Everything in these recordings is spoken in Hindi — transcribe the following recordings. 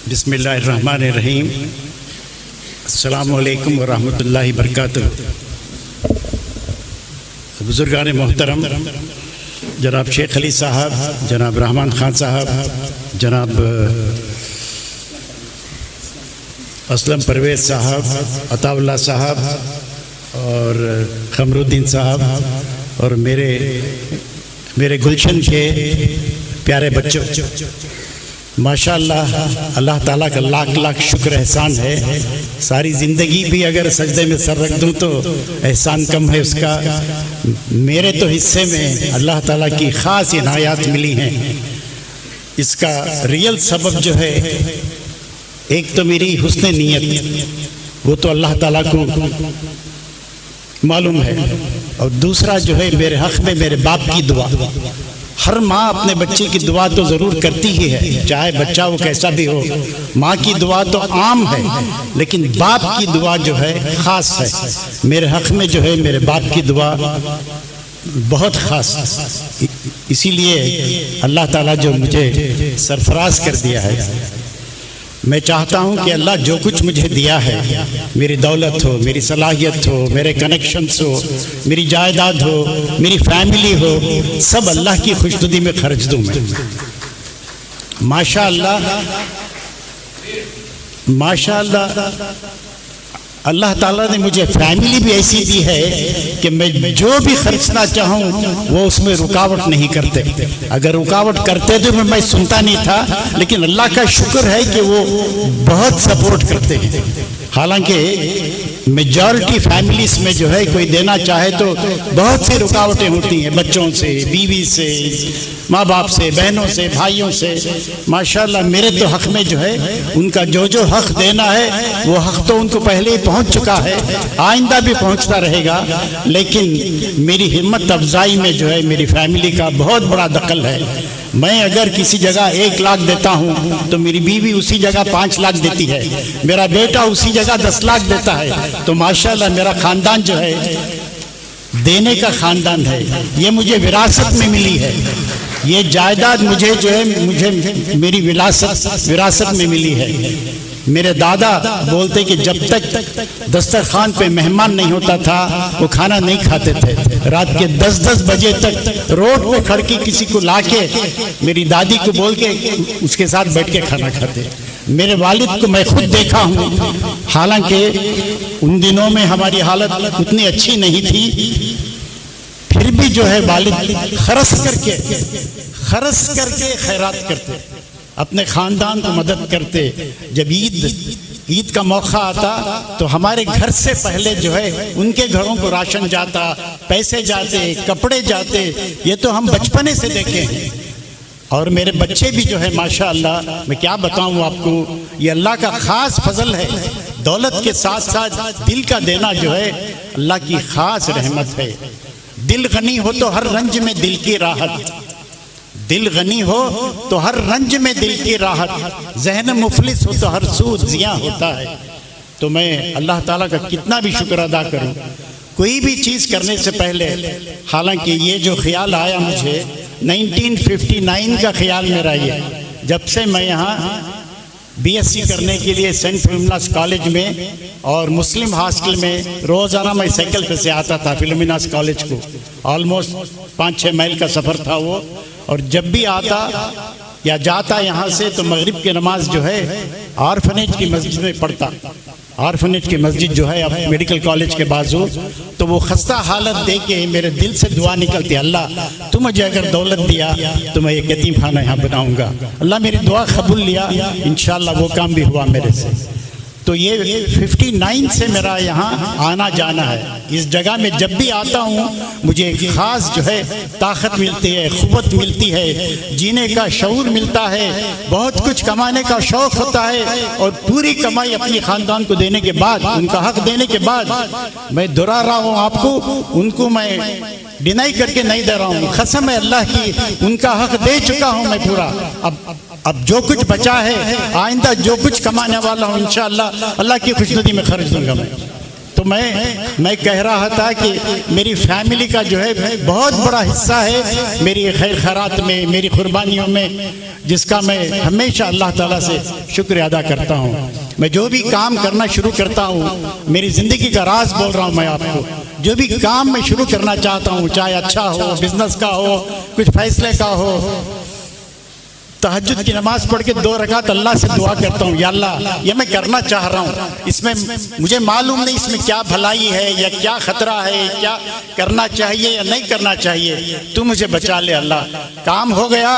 बिस्मिल्लाहिर्रहमानिर्रहीम। अस्सलामु अलैकुम व रहमतुल्लाहि व बरकातुहू। बुजुर्गान मोहतरम, जनाब शेख अली साहब, जनाब रहमान ख़ान साहब, जनाब असलम परवेज़ साहब, अताउल्लाह साहब और खमरुद्दीन साहब और मेरे गुलशन के प्यारे बच्चों, माशाअल्लाह अल्लाह ताला का लाख लाख शुक्र एहसान है। सारी ज़िंदगी भी अगर सजदे में सर रख दूँ तो एहसान कम है उसका। मेरे तो हिस्से में अल्लाह ताला की ख़ास इनायात मिली हैं। इसका रियल सबब जो है, एक तो मेरी हुस्न नीयत, वो तो अल्लाह ताला को मालूम है, और दूसरा जो है मेरे हक़ में मेरे बाप की दुआ। हर माँ अपने बच्चे की दुआ तो ज़रूर करती ही है, चाहे बच्चा वो कैसा भी हो। माँ की दुआ तो आम है, लेकिन बाप की दुआ जो है ख़ास है। मेरे हक़ में जो है मेरे बाप की दुआ बहुत ख़ास, इसीलिए अल्लाह ताला जो मुझे सरफराज कर दिया है। मैं चाहता हूँ कि अल्लाह जो कुछ मुझे दिया है, मेरी दौलत हो, मेरी सलाहियत हो, मेरे कनेक्शंस हो, मेरी जायदाद हो, मेरी फैमिली हो, सब अल्लाह की खुशनुदी में खर्च दूँ मैं। माशाअल्लाह माशाअल्लाह अल्लाह ताला ने मुझे फैमिली भी ऐसी दी है कि मैं जो भी खर्चना चाहूँ वो उसमें रुकावट नहीं करते। अगर रुकावट करते तो मैं सुनता नहीं था, लेकिन अल्लाह का शुक्र है कि वो बहुत सपोर्ट करते हैं। हालांकि मेजॉरिटी फैमिलीज में जो है कोई देना चाहे तो बहुत सी रुकावटें होती हैं, बच्चों से, बीवी से, माँ बाप से, बहनों से, भाइयों से। माशाअल्लाह मेरे तो हक़ में जो है उनका जो जो हक़ देना है वो हक़ तो उनको पहले ही पहुँच चुका है, आइंदा भी पहुँचता रहेगा। लेकिन मेरी हिम्मत अफजाई में जो है मेरी फैमिली का बहुत बड़ा दखल है। मैं अगर किसी जगह 1 लाख देता हूँ तो मेरी बीवी उसी जगह 5 लाख देती है, मेरा बेटा उसी जगह 10 लाख देता है। तो माशाअल्लाह मेरा ख़ानदान जो है देने का ख़ानदान है। ये मुझे विरासत में मिली है, ये जायदाद मुझे जो है मुझे मेरी विरासत में मिली है। मेरे दादा बोलते कि जब तक दस्तरखान पे मेहमान नहीं होता था वो खाना नहीं खाते थे। रात के 10-10 बजे तक रोड पे खड़ के किसी को लाके मेरी दादी को बोल के उसके साथ बैठ के खाना खाते। मेरे वालिद को मैं खुद देखा हूँ, हालांकि उन दिनों में हमारी हालत उतनी अच्छी नहीं थी, फिर भी जो है वालिद खर्च करके खैरात करते, अपने ख़ानदान को मदद करते। जब ईद का मौका आता तो हमारे घर से पहले जो है उनके घरों को राशन जाता, पैसे जाते, कपड़े जाते। ये तो हम बचपने से देखे हैं। और मेरे बच्चे भी जो है माशाअल्लाह, मैं क्या बताऊं आपको, ये अल्लाह का ख़ास फजल है। दौलत के साथ साथ दिल का देना जो है अल्लाह की ख़ास रहमत है। दिल गनी हो तो हर रंज में दिल की राहत, दिल गनी हो तो हर रंज में दिल की राहत, ज़हन मुफलिस हो तो हर सूद ज़िया होता है। तो मैं अल्लाह ताला का कितना भी शुक्र अदा करूं। कोई भी चीज़ करने से पहले, हालांकि ये जो ख्याल आया मुझे 1959 का ख्याल मेरा ये, जब से मैं यहाँ बीएससी करने के लिए सेंट फिलोमिनास कॉलेज में और मुस्लिम हॉस्टल में रोज़ाना मैं साइकिल पे से आता था फिलोमिनास कॉलेज को। ऑलमोस्ट 5-6 माइल का सफ़र था वो। और जब भी आता या जाता यहाँ से तो मगरिब की नमाज जो है ऑर्फनेज की मस्जिद में पढ़ता। ऑर्फनेज की मस्जिद जो है अब मेडिकल कॉलेज के बाजू, तो वो खस्ता हालत देख के मेरे दिल से दुआ निकलती, अल्लाह तू मुझे अगर दौलत दिया तो मैं एक यतीम खाना यहाँ बनाऊँगा। अल्लाह मेरी दुआ कबूल लिया, इंशाअल्लाह वो काम भी हुआ मेरे से। तो ये 59 से मेरा यहाँ आना जाना है। इस जगह में जब भी आता हूँ मुझे एक ख़ास जो है ताकत मिलती है, क़ुव्वत मिलती है, जीने का शऊर मिलता है, बहुत कुछ कमाने का शौक़ होता है। और पूरी कमाई अपनी ख़ानदान को देने के बाद, उनका हक़ देने के बाद, मैं दोहरा रहा हूँ आपको, उनको मैं डिनाई करके नहीं दे रहा हूँ, कसम है अल्लाह की, उनका हक़ दे चुका हूँ मैं पूरा। अब जो कुछ बचा है, आइंदा जो कुछ कमाने वाला हूँ इंशाअल्लाह अल्लाह की खुशनुदी में खर्च दूंगा मैं। तो मैं कह रहा था कि मेरी फैमिली का जो है बहुत बड़ा हिस्सा है मेरी खैर खैरात में, मेरी कुर्बानियों में, जिसका मैं हमेशा अल्लाह ताला से शुक्र अदा करता हूँ। मैं जो भी काम करना शुरू करता हूँ, मेरी ज़िंदगी का राज बोल रहा हूँ मैं आपको, जो भी काम मैं शुरू करना चाहता हूँ, चाहे अच्छा हो, बिजनेस का हो, कुछ फैसले का हो, तहज्जुद की नमाज पढ़ के 2 रकात अल्लाह से दुआ करता हूँ, या अल्लाह ये मैं करना चाह रहा हूँ, इसमें मुझे मालूम नहीं इसमें क्या भलाई है या क्या खतरा है, क्या करना चाहिए या नहीं करना चाहिए, तू मुझे बचा ले अल्लाह। काम हो गया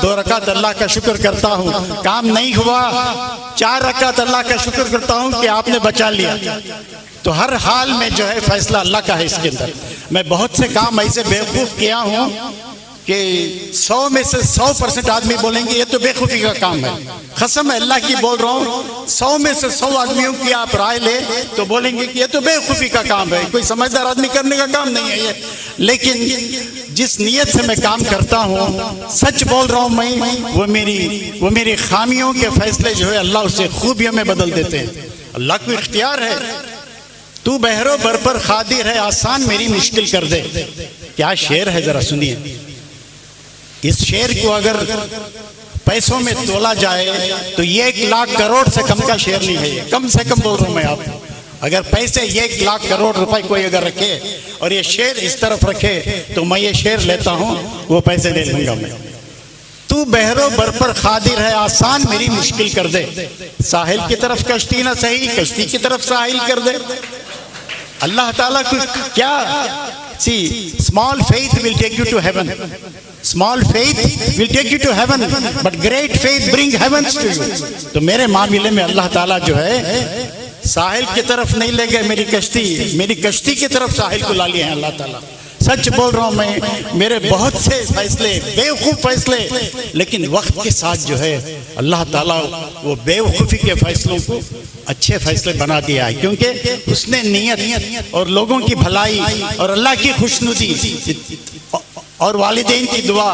2 रकात अल्लाह का शुक्र करता हूँ, काम नहीं हुआ 4 रकात अल्लाह का शुक्र करता हूँ कि आपने बचा लिया। तो हर हाल में जो है फैसला अल्लाह का है इसके अंदर। मैं बहुत से काम ऐसे बेवकूफ़ किया हूँ कि 100 में से 100% आदमी बोलेंगे ये तो बेवकूफ़ी का काम है। कसम है अल्लाह की बोल रहा हूँ, 100 में से 100 आदमियों की आप राय ले तो बोलेंगे कि ये तो बेवकूफ़ी का काम है, कोई समझदार आदमी करने का काम नहीं है ये। लेकिन जिस नीयत से मैं काम करता हूँ, सच बोल रहा हूँ मैं, वो मेरी खामियों के फैसले जो है अल्लाह उससे खूबियों में बदल देते हैं। अल्लाह को इख्तियार है, तू बहरो बर पर खादिर है, आसान मेरी मुश्किल कर दे। क्या शेर है, जरा सुनिए। इस शेर को अगर पैसों में तोला जाए तो ये 1 लाख करोड़ से कम का शेर नहीं है, कम से कम बोल रहा हूं मैं आपको। अगर पैसे 1 लाख करोड़ रुपए कोई अगर रखे और ये शेर इस तरफ रखे तो मैं ये शेर लेता हूं, वो पैसे दे लूंगा मैं। तू बहरो बर पर खादिर है, आसान मेरी मुश्किल कर दे। साहिल की तरफ कश्ती ना सही, कश्ती की तरफ साहिल कर दे। अल्लाह ताला को क्या, see small faith will take you to heaven, small faith will take you to heaven but great faith bring heavens to you. तो मेरे मामले में अल्लाह ताला जो है साहिल की तरफ नहीं ले गए, मेरी कश्ती की तरफ साहिल को ला लिए हैं अल्लाह ताला। सच बोल रहा हूँ मैं, मेरे बहुत से फैसले बेवकूफ़ फैसले, लेकिन वक्त के साथ जो है अल्लाह ताला वो बेवकूफ़ी के फैसलों को अच्छे फैसले बना दिया है, क्योंकि उसने नियत और लोगों की भलाई और अल्लाह की खुशनुदी और वालिदैन की दुआ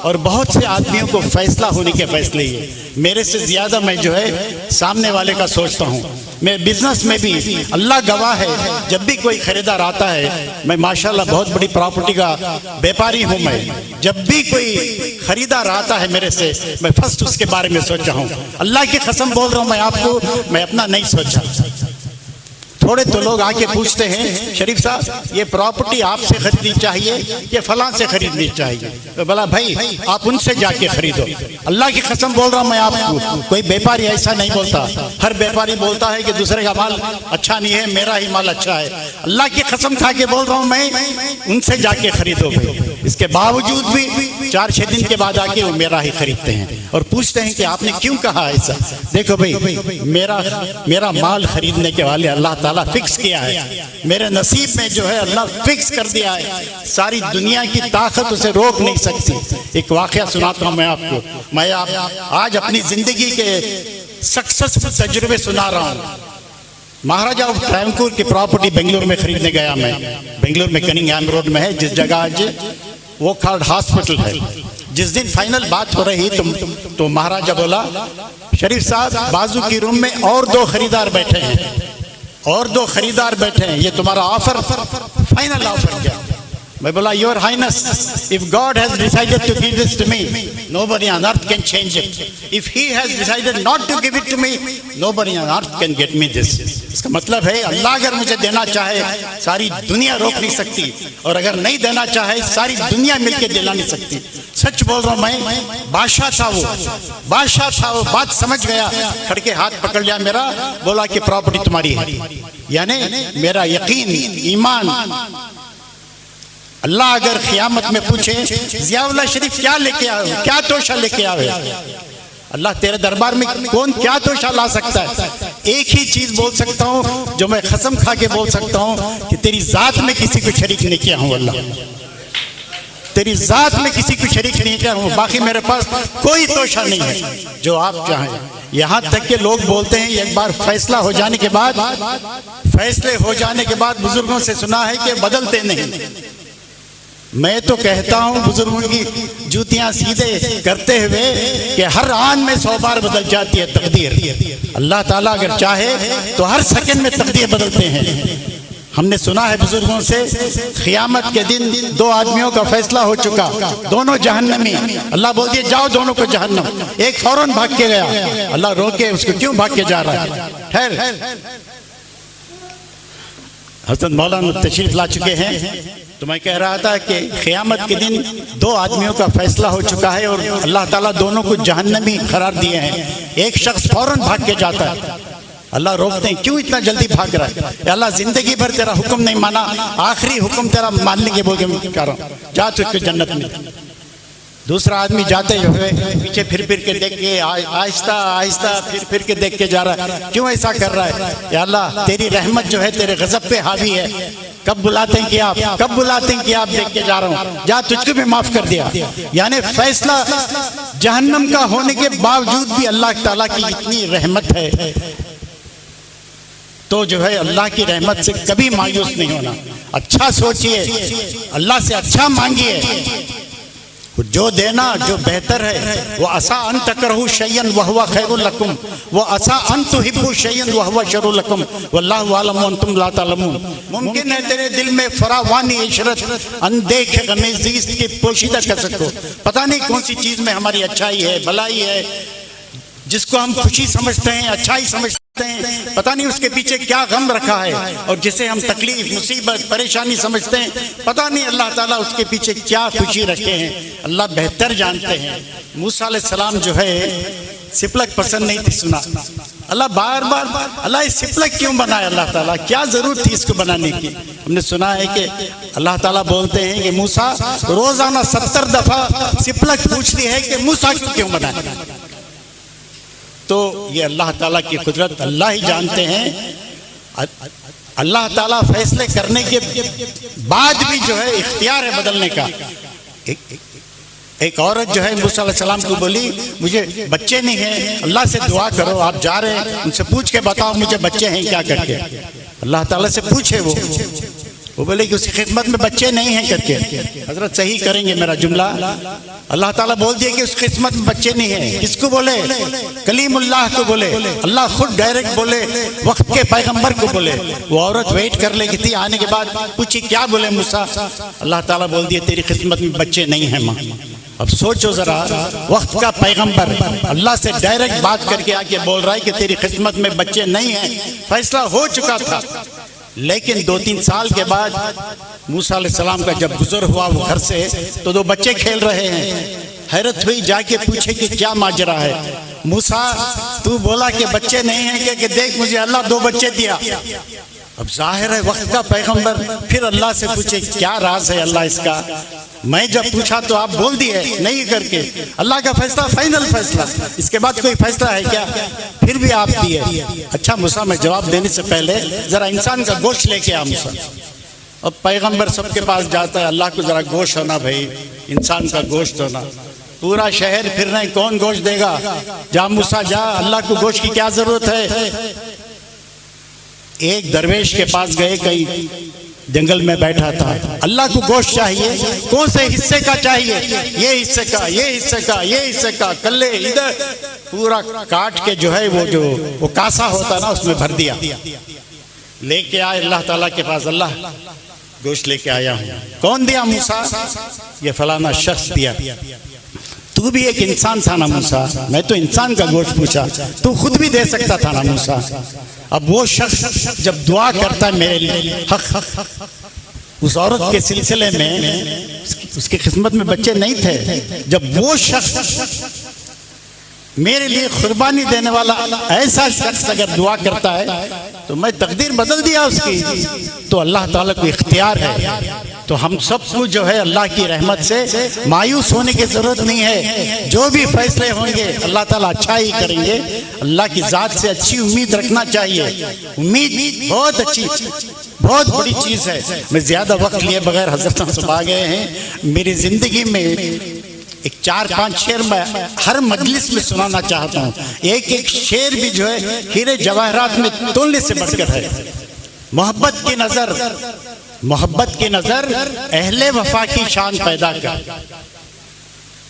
और बहुत से आदमियों को फैसला होने के फैसले ये मेरे से ज़्यादा मैं जो है सामने वाले का सोचता हूँ। मैं बिजनेस में भी अल्लाह गवाह है, जब भी कोई खरीदार आता है, मैं माशाल्लाह बहुत बड़ी प्रॉपर्टी का व्यापारी हूँ, मैं जब भी कोई खरीदार आता है मेरे से, मैं फर्स्ट उसके बारे में सोचा हूँ। अल्लाह की कसम बोल रहा हूँ मैं आपको, मैं अपना नहीं सोचा। थोड़े तो लोग आके पूछते हैं, शरीफ साहब ये प्रॉपर्टी आपसे खरीदनी चाहिए या फलां से खरीदनी चाहिए? तो बोला भाई आप उनसे जाके खरीदो। अल्लाह की कसम बोल रहा हूँ मैं आपको, कोई व्यापारी ऐसा नहीं बोलता। हर व्यापारी बोलता है कि दूसरे का माल अच्छा नहीं है, मेरा ही माल अच्छा है। अल्लाह की कसम खा के बोल रहा हूँ मैं, उनसे जाके खरीदो भाई। इसके बावजूद भी 4-6 दिन के बाद आके वो मेरा ही खरीदते हैं और पूछते हैं कि आपने क्यों कहा ऐसा? देखो भाई, मेरा माल खरीदने के वाले अल्लाह ताला फिक्स किया है, मेरे नसीब में जो है अल्लाह फिक्स कर दिया है, सारी दुनिया की ताकत उसे रोक नहीं सकती। एक वाकया सुनाता हूँ मैं आपको। मैं आज अपनी जिंदगी के सक्सेसफुल तजुर्बे सुना रहा हूँ। महाराजा ऑफ ट्रावंकोर की प्रॉपर्टी बेंगलुरु में खरीदने गया मैं। बेंगलुरु में कनिंगहैम रोड में है, जिस जगह आज वोकहार्ट हॉस्पिटल है। जिस दिन फाइनल बात हो रही तो महाराजा बोला, शरीफ साहब बाजू की रूम में और 2 खरीदार बैठे हैं, और 2 खरीदार बैठे हैं, ये तुम्हारा ऑफर फाइनल ऑफर क्या? मैं बोला, your highness, if God has decided to give this to me, nobody on earth can change it. If he has decided not to give it to me, nobody on earth can get me this. इसका मतलब है अल्लाह अगर मुझे देना चाहे सारी दुनिया रोक नहीं सकती, और अगर नहीं देना चाहे सारी दुनिया मिलकर दिला नहीं सकती। सच बोल रहा हूँ मैं, बादशाह था वो, बात समझ गया, खड़के हाथ पकड़ लिया मेरा, बोला कि प्रॉपर्टी तुम्हारी है। यानी मेरा यकीन, ईमान, अल्लाह अगर क़यामत में पूछे ज़ियाउल्लाह शरीफ क्या लेके आए हो, क्या तोशा लेके आए, अल्लाह तेरे दरबार में कौन क्या तोशा ला सकता है? एक ही चीज बोल सकता हूँ जो मैं कसम खा के बोल सकता हूँ कि तेरी जात में किसी को शरीक नहीं किया हूँ। अल्लाह तेरी जात में किसी को शरीक नहीं किया हूँ, बाकी मेरे पास कोई तोशा नहीं है जो आप चाहें। यहाँ तक के लोग बोलते हैं एक बार फैसला हो जाने के बाद, फैसले हो जाने के बाद बुजुर्गों से सुना है कि बदलते नहीं। मैं तो कहता हूं बुजुर्गों की जूतियां सीधे करते हुए कि हर आन में 100 बार बदल जाती है तकदीर। अल्लाह ताला अगर चाहे तो हर सेकंड में तकदीर बदलते हैं। हमने सुना है बुजुर्गों से, क़यामत के दिन दो आदमियों का फैसला हो चुका, दोनों जहन्नमी। अल्लाह बोल दिए जाओ दोनों को जहन्नम। एक फौरन भाग के गया, अल्लाह रोके उसको, क्यों भाग के जा रहा है, ठहर। हज़रत मौलाना तशरीफ ला चुके हैं, तो मैं कह रहा था कि क़यामत के दिन दो आदमियों का फैसला हो चुका है और अल्लाह ताला दोनों को जहन्नमी करार दिए हैं। एक शख्स फौरन भाग के जाता है, अल्लाह रोकते हैं, क्यों इतना जल्दी भाग रहा है, अल्लाह जिंदगी भर तेरा हुक्म नहीं माना, आखिरी हुक्म तेरा मानने के बोल के कर रहा हूं, जा तुझको जन्नत में। दूसरा आदमी जाते हुए पीछे फिर के देख के आहिस्ता आहिस्ता फिर के देख के जा रहा है, क्यों ऐसा कर रहा है, या अल्लाह तेरी रहमत जो है तेरे गजब पे हावी है, कब बुलाते हैं कि आप, कब बुलाते हैं कि आप, देख के जा रहा हूँ, जा तुझको भी माफ कर दिया। यानी फैसला जहन्नम का होने के बावजूद भी अल्लाह ताला की इतनी रहमत है, तो जो है अल्लाह की रहमत से कभी मायूस नहीं होना। अच्छा सोचिए, अल्लाह से अच्छा मांगिए, जो देना जो बेहतर है। वो असा अन तकरहु शय्यन वहुवा खैरुल लकुम, वो असा अन तुहिब्बु शय्यन वहुवा शर्रुल लकुम, वल्लाहु अअलमु अंतुम ला तअलमून। मुमकिन है तेरे दिल में फरावानी इशरत अनदेखे गमेज़ीस्त की पोशीदा कर सको, पता नहीं कौन सी चीज में हमारी अच्छाई है, भलाई है, जिसको हम खुशी समझते हैं, अच्छाई समझते हैं, पता नहीं उसके पीछे क्या गम रखा है, और जिसे हम तकलीफ मुसीबत परेशानी समझते हैं, पता नहीं अल्लाह ताला उसके पीछे क्या खुशी रखे हैं, अल्लाह बेहतर जानते हैं। मूसा अलैहिस्सलाम जो है सिपलक पसंद नहीं थी, सुना अल्लाह बार बार, अल्लाह इस सिपलक क्यों बनाया, अल्लाह ताला क्या जरूरत थी इसको बनाने की। हमने सुना है कि अल्लाह ताला बोलते हैं कि मूसा रोजाना 70 दफा सिपलक पूछती है कि मूसा क्यों बनाया। तो ये अल्लाह ताला की कुदरत अल्लाह ही जानते हैं। अल्लाह ताला फैसले करने के बाद भी जो है इख्तियार है बदलने का। एक औरत जो है मूसा अलैहिस्सलाम को बोली मुझे बच्चे नहीं हैं, अल्लाह से दुआ करो, आप जा रहे हैं उनसे पूछ के बताओ मुझे बच्चे हैं क्या करके। अल्लाह ताला से पूछे, वो बोले कि उसकी खिदमत में बच्चे नहीं हैं करके। हजरत सही करेंगे मेरा जुमला, अल्लाह ताला बोल दिया कि उसकी खिदमत में बच्चे नहीं हैं। किसको बोले? कलीमुल्लाह को बोले, अल्लाह खुद डायरेक्ट बोले, वक्त के पैगंबर को बोले। वो औरत वेट कर लेगी थी, आने के बाद पूछी क्या बोले मूसा, अल्लाह ताला बोल दिया तेरी खिदमत में बच्चे नहीं हैं माँ। अब सोचो जरा, वक्त का पैगंबर अल्लाह से डायरेक्ट बात करके आके बोल रहा है कि तेरी खिदमत में बच्चे नहीं हैं। फैसला हो चुका था, लेकिन 2-3 साल के बाद मूसा अलैहिस्सलाम का जब गुजर हुआ वो घर से, तो 2 बच्चे खेल रहे हैं। हैरत हुई, जाके पूछे कि क्या माजरा है। मूसा तू बोला कि बच्चे नहीं हैं कि देख मुझे अल्लाह 2 बच्चे दिया। अब जाहिर है वक्त का पैगंबर फिर अल्लाह से पूछे क्या राज है अल्लाह इसका। मैं जब पूछा तो आप बोल दिए नहीं करके, अल्लाह का फैसला फाइनल फैसला, इसके बाद कोई फैसला है क्या? फिर भी आप दिए। अच्छा मूसा मैं जवाब देने से पहले जरा इंसान का गोश्त लेके आ मूसा। अब पैगंबर सबके पास जाता है, अल्लाह को जरा गोश्त होना भाई, इंसान का गोश्त होना। पूरा शहर फिर रहे, कौन गोश्त देगा? जा मूसा जा, अल्लाह को गोश्त की क्या जरूरत है। एक दरवेश के पास गए, कहीं जंगल में बैठा था, अल्लाह को गोश्त चाहिए, कौन से हिस्से का चाहिए? ये हिस्से का, ये हिस्से का, ये हिस्से का, कल्ले इधर, पूरा काट के जो है वो कासा होता ना उसमें भर दिया। लेके आए अल्लाह ताला के पास, अल्लाह गोश्त लेके आया हूँ। कौन दिया? मूसा, ये फलाना शख्स दिया। तू भी एक इंसान था ना मूसा, मैं तो इंसान का गोश्त पूछा, तू खुद भी दे सकता था ना मूसा। अब वो शख्स जब दुआ करता है मेरे लिए, हक उस औरत के सिलसिले में उसकी किस्मत में बच्चे नहीं थे, जब वो शख्स मेरे लिए कुर्बानी देने वाला ऐसा शख्स अगर दुआ करता है तो मैं तकदीर बदल दिया उसकी। तो अल्लाह ताला को इख्तियार है। तो हम सबको जो है अल्लाह की रहमत से मायूस होने की जरूरत नहीं है। जो भी फैसले होंगे अल्लाह ताला अच्छा ही करेंगे। अल्लाह की जात से अच्छी उम्मीद रखना चाहिए। उम्मीद बहुत अच्छी, बहुत बड़ी चीज है। मैं ज्यादा वक्त लिए बगैर हजरत सब आ गए हैं। मेरी जिंदगी में एक 4-5 शेर मैं हर मजलिस में सुनाना चाहता हूँ। एक शेर भी जो है हीरे जवाहरात में तोलने से बढ़कर है। मोहब्बत की नजर अहले वफा की शान पैदा कर,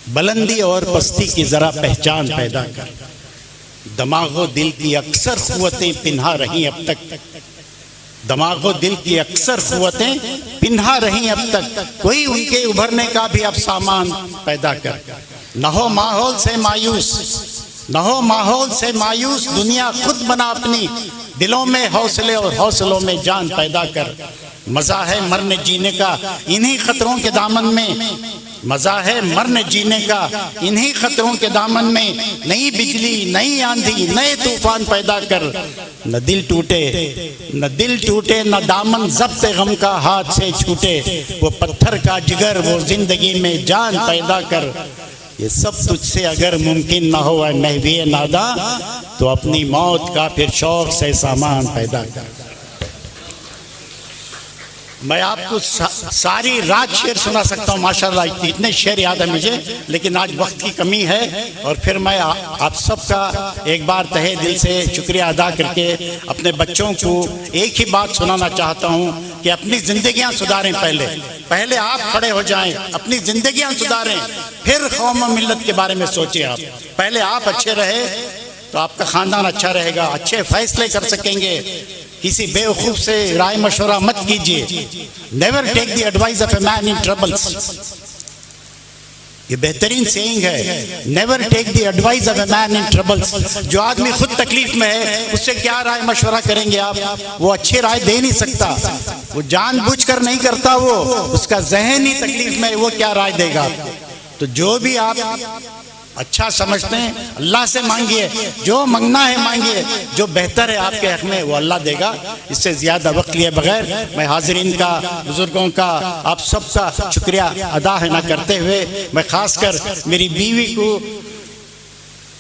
बुलंदी और पस्ती की जरा पहचान पैदा कर। दमागो दिल की अक्सर कुव्वतें पिन्हा रही अब तक, दिमागो दिल की अक्सर क़ुव्वतें पिन्हा रही अब तक, कोई उनके उभरने का भी अब सामान पैदा कर। न हो माहौल से मायूस, न हो माहौल से मायूस, दुनिया खुद बना अपनी, दिलों में हौसले और हौसलों में जान पैदा कर। मज़ा है मरने जीने का इन्हीं खतरों के दामन में, मज़ा है मरने जीने का इन्हीं खतरों के दामन में। नई बिजली, नई आंधी, नए तूफान पैदा कर। न दिल टूटे, न दिल टूटे, न दामन ज़ब्त गम का हाथ से छूटे। वो पत्थर का जिगर, वो जिंदगी में जान पैदा कर। ये सब तुझसे अगर मुमकिन ना हो महवी नादा, तो अपनी मौत का फिर शौक से सामान पैदा कर। मैं आपको सारी रात शेर सुना सकता हूँ माशाल्लाह, इतने शेर याद है मुझे, लेकिन आज वक्त की कमी है। और फिर मैं आप सबका एक बार तहे दिल से शुक्रिया अदा करके अपने बच्चों को एक ही बात सुनाना चाहता हूँ कि अपनी ज़िंदगियाँ सुधारें। पहले आप खड़े हो जाएं, अपनी ज़िंदगियाँ सुधारें, फिर कौम और मिल्लत के बारे में सोचें। आप पहले आप अच्छे रहे तो आपका ख़ानदान अच्छा रहेगा, अच्छे फैसले कर सकेंगे। किसी बेवकूफ़ से राय मशवरा मत कीजिए। Never take the advice of a man in troubles, ये बेहतरीन सेइंग है। Never take the advice of a man in troubles. जो आदमी खुद तकलीफ में है उससे क्या राय मशवरा करेंगे आप? वो अच्छी राय दे नहीं सकता, वो जानबूझकर नहीं करता, वो उसका जहन ही तकलीफ में, वो क्या राय देगा आपको? तो जो भी आप अच्छा समझते हैं अल्लाह से मांगिए, जो मांगना है मांगिए, जो बेहतर है आपके हक में वो अल्लाह देगा। इससे ज़्यादा वक्त लिए बगैर मैं हाज़रीन का, बुज़ुर्गों का, आप सबका शुक्रिया अदा है ना करते हुए, मैं ख़ासकर मेरी बीवी को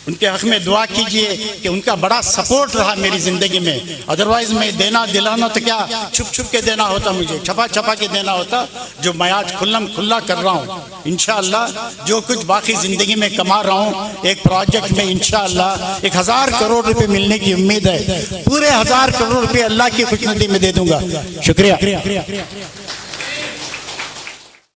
उनके हक में दुआ कीजिए कि उनका बड़ा सपोर्ट रहा मेरी ज़िंदगी में। अदरवाइज़ मैं देना दिलाना तो क्या छुप छुप के देना होता, मुझे छपा छपा के देना होता, जो मैं आज खुल्लम खुल्ला कर रहा हूँ। इंशाअल्लाह जो कुछ बाकी ज़िंदगी में कमा रहा हूँ, एक प्रोजेक्ट में इंशाअल्लाह 1000 करोड़ रुपए मिलने की उम्मीद है। पूरे 1000 करोड़ रुपए अल्लाह की खुशनुदी में दे दूंगा। शुक्रिया।